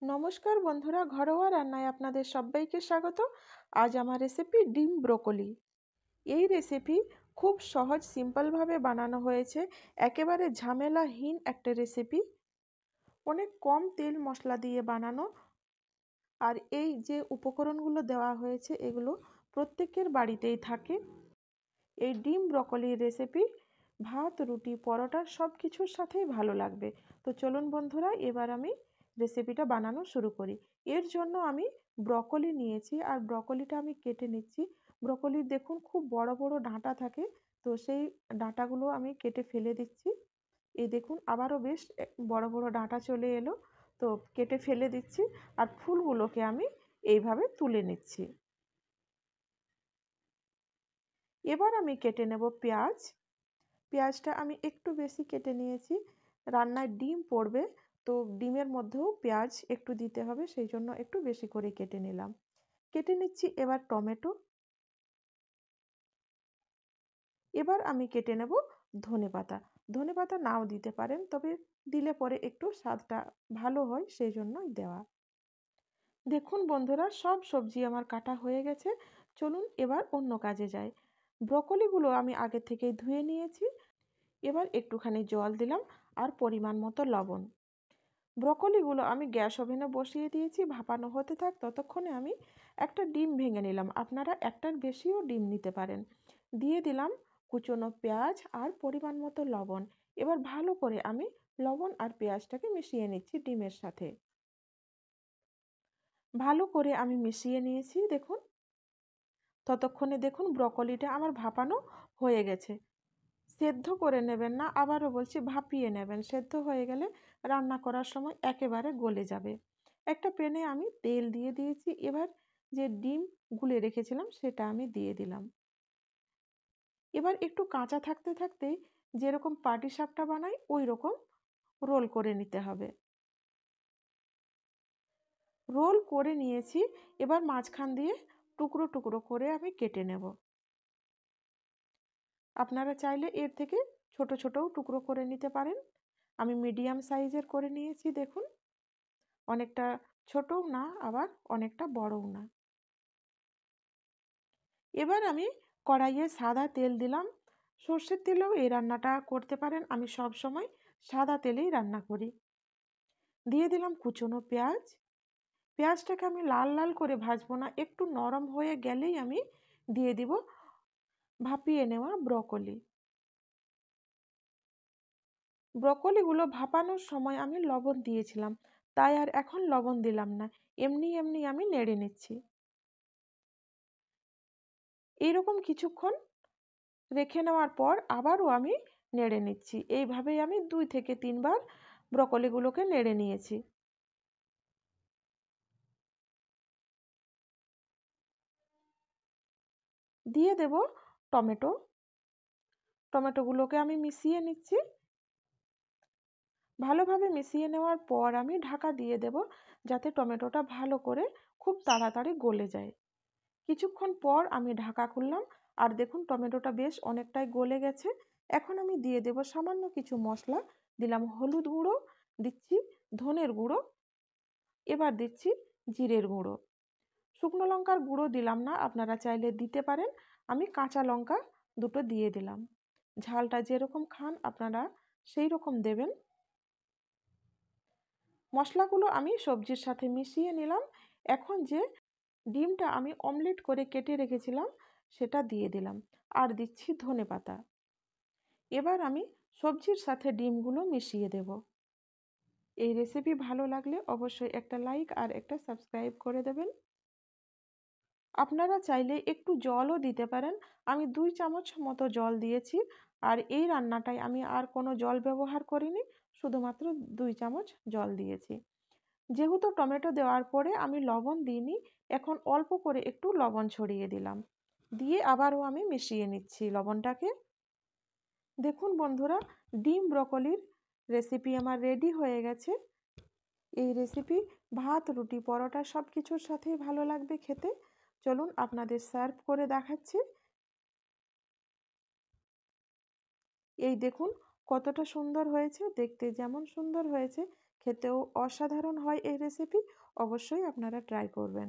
নমস্কার বন্ধুরা, ঘরোয়া রান্নায় আপনাদের সবাইকে স্বাগত। আজ আমার রেসিপি ডিম ব্রোকলি। এই রেসিপি খুব সহজ সিম্পলভাবে বানানো হয়েছে, একেবারে ঝামেলাহীন একটা রেসিপি। অনেক কম তেল মশলা দিয়ে বানানো, আর এই যে উপকরণগুলো দেওয়া হয়েছে এগুলো প্রত্যেকের বাড়িতেই থাকে। এই ডিম ব্রোকলির রেসিপি ভাত, রুটি, পরোটা সব কিছুর সাথেই ভালো লাগবে। তো চলুন বন্ধুরা, এবার আমি রেসিপিটা বানানো শুরু করি। এর জন্য আমি ব্রোকলি নিয়েছি, আর ব্রোকলিটা আমি কেটে নিচ্ছি। ব্রোকলির দেখুন খুব বড় বড় ডাঁটা থাকে, তো সেই ডাঁটাগুলো আমি কেটে ফেলে দিচ্ছি। এই দেখুন আবারও বেশ বড় বড় ডাঁটা চলে এলো, তো কেটে ফেলে দিচ্ছি। আর ফুলগুলোকে আমি এইভাবে তুলে নিচ্ছি। এবার আমি কেটে নেব পেঁয়াজ। পেঁয়াজটা আমি একটু বেশি কেটে নিয়েছি, রান্নায় ডিম পড়বে, তো ডিমের মধ্যেও পেঁয়াজ একটু দিতে হবে, সেই জন্য একটু বেশি করে কেটে নিলাম। কেটে নিচ্ছি এবার টমেটো। এবার আমি কেটে নেব ধনেপাতা। ধনেপাতা নাও দিতে পারেন, তবে দিলে পরে একটু স্বাদটা ভালো হয়, সেই জন্যই দেওয়া। দেখুন বন্ধুরা, সব সবজি আমার কাটা হয়ে গেছে। চলুন এবার অন্য কাজে যাই। ব্রকলিগুলো আমি আগে থেকেই ধুয়ে নিয়েছি। এবার একটুখানি জল দিলাম, আর পরিমাণ মতো লবণ। ব্রকলিগুলো আমি গ্যাস ওভেনে বসিয়ে দিয়েছি, ভাপানো হতে থাক। ততক্ষণে আমি একটা ডিম ভেঙে নিলাম, আপনারা একটার বেশিও ডিম নিতে পারেন। দিয়ে দিলাম কুচনো পেঁয়াজ আর পরিমাণ মতো লবণ। এবার ভালো করে আমি লবণ আর পেঁয়াজটাকে মিশিয়ে নিচ্ছি ডিমের সাথে। ভালো করে আমি মিশিয়ে নিয়েছি দেখুন। ততক্ষণে দেখুন ব্রকলিটা আমার ভাপানো হয়ে গেছে। সেদ্ধ করে নেবেন না, আবারও বলছি ভাপিয়ে নেবেন। সেদ্ধ হয়ে গেলে রান্না করার সময় একেবারে গলে যাবে। একটা প্যানে আমি তেল দিয়ে দিয়েছি। এবার যে ডিম গুলে রেখেছিলাম সেটা আমি দিয়ে দিলাম। এবার একটু কাঁচা থাকতে থাকতেই যেরকম পাটিসাপটা বানাই ওই রকম রোল করে নিতে হবে। রোল করে নিয়েছি, এবার মাঝখান দিয়ে টুকরো টুকরো করে আমি কেটে নেব। আপনারা চাইলে এর থেকে ছোট ছোটও টুকরো করে নিতে পারেন। আমি মিডিয়াম সাইজের করে নিয়েছি দেখুন। অনেকটা ছোটও না, আবার অনেকটা বড়ও না। এবার আমি কড়াইয়ে সাদা তেল দিলাম। সর্ষের তেলেও এই রান্নাটা করতে পারেন, আমি সব সময় সাদা তেলেই রান্না করি। দিয়ে দিলাম কুচনো পেঁয়াজ। পেঁয়াজটাকে আমি লাল লাল করে ভাজবো না, একটু নরম হয়ে গেলেই আমি দিয়ে দিব ভাপিয়ে নেওয়া ব্রকলি। ব্রকলিগুলো ভাপানোর সময় আমি লবণ দিয়েছিলাম, তাই আর এখন লবণ দিলাম না। এমনি এমনি আমি নেড়ে নিচ্ছি। এইরকম কিছুক্ষণ রেখে নেওয়ার পর আবারও আমি নেড়ে নিচ্ছি। এইভাবেই আমি 2 থেকে 3 বার ব্রকলিগুলোকে নেড়ে নিয়েছি। দিয়ে দেব টমেটো। টমেটোগুলোকে আমি মিশিয়ে নিচ্ছি। ভালোভাবে মিশিয়ে নেওয়ার পর আমি ঢাকা দিয়ে দেব, যাতে টমেটোটা ভালো করে খুব তাড়াতাড়ি গলে যায়। কিছুক্ষণ পর আমি ঢাকা খুললাম, আর দেখুন টমেটোটা বেশ অনেকটাই গলে গেছে। এখন আমি দিয়ে দেব সামান্য কিছু মশলা। দিলাম হলুদ গুঁড়ো, দিচ্ছি ধনের গুঁড়ো, এবার দিচ্ছি জিরের গুঁড়ো। শুকনো লঙ্কার গুঁড়ো দিলাম না, আপনারা চাইলে দিতে পারেন। আমি কাঁচা লঙ্কা দুটো দিয়ে দিলাম। ঝালটা যেরকম খান আপনারা সেই রকম দেবেন। মশলাগুলো আমি সবজির সাথে মিশিয়ে নিলাম। এখন যে ডিমটা আমি অমলেট করে কেটে রেখেছিলাম সেটা দিয়ে দিলাম, আর দিচ্ছি ধনেপাতা। এবার আমি সবজির সাথে ডিমগুলো মিশিয়ে দেব। এই রেসিপি ভালো লাগলে অবশ্যই একটা লাইক আর একটা সাবস্ক্রাইব করে দেবেন। আপনারা চাইলে একটু জলও দিতে পারেন। আমি 2 চামচ মতো জল দিয়েছি, আর এই রান্নাটায় আমি আর কোনো জল ব্যবহার করিনি, শুধুমাত্র 2 চামচ জল দিয়েছি। যেহেতু টমেটো দেওয়ার পরে আমি লবণ দিইনি, এখন অল্প করে একটু লবণ ছড়িয়ে দিলাম। দিয়ে আবারও আমি মিশিয়ে নিচ্ছি লবণটাকে। দেখুন বন্ধুরা, ডিম ব্রকলির রেসিপি আমার রেডি হয়ে গেছে। এই রেসিপি ভাত, রুটি, পরোটা সব কিছুর সাথেই ভালো লাগবে খেতে। চলুন আপনাদের সার্ভ করে দেখাচ্ছি। এই দেখুন কতটা সুন্দর হয়েছে, দেখতে যেমন সুন্দর হয়েছে খেতেও অসাধারণ হয় এই রেসিপি। অবশ্যই আপনারা ট্রাই করবেন।